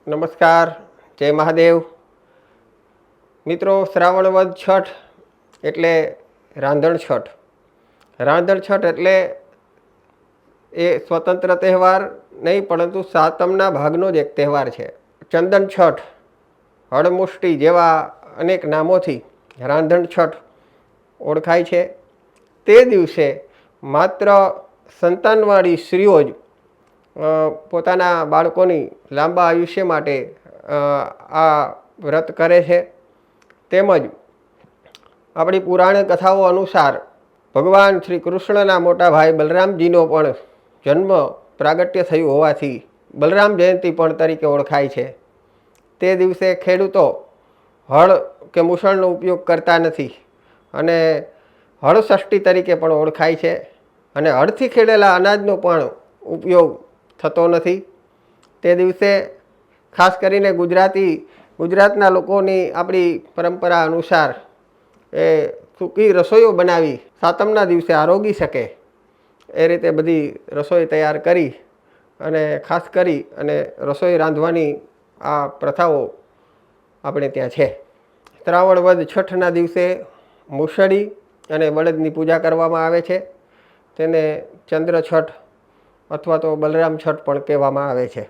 નમસ્કાર, જય મહાદેવ. મિત્રો, શ્રાવણ વદ છઠ એટલે રાંધણ છઠ. રાંધણ છઠ એટલે એ સ્વતંત્ર તહેવાર નહીં, પરંતુ સાતમના ભાગનો જ એક તહેવાર છે. ચંદન છઠ, હળમુષ્ટિ જેવા અનેક નામોથી રાંધણ છઠ ઓળખાય છે. તે દિવસે માત્ર સંતાનવાળી સ્ત્રીઓ જ પોતાના બાળકોની લાંબા આયુષ્ય માટે આ વ્રત કરે છે. તેમજ આપણી પુરાણ કથાઓ અનુસાર ભગવાન શ્રી કૃષ્ણના મોટા ભાઈ બલરામજીનો પણ જન્મ પ્રાગટ્ય થયું હોવાથી બલરામ જયંતિ પણ તરીકે ઓળખાય છે. તે દિવસે ખેડૂતો હળ કે મુસળનો ઉપયોગ કરતા નથી અને હળષષ્ઠી તરીકે પણ ઓળખાય છે. અને હળથી ખેડેલા અનાજનો પણ ઉપયોગ થતો નથી. તે દિવસે ખાસ કરીને ગુજરાતના લોકોની આપણી પરંપરા અનુસાર એ સૂકી રસોઈઓ બનાવી સાતમના દિવસે આરોગી શકે એ રીતે બધી રસોઈ તૈયાર કરી અને ખાસ કરી અને રસોઈ રાંધવાની આ પ્રથાઓ આપણે ત્યાં છે. શ્રાવણ વદ છઠના દિવસે મુસળી અને બળદની પૂજા કરવામાં આવે છે. તેને ચંદ્ર છઠ અથવા તો બલરામ છઠ પણ કહેવામાં આવે છે.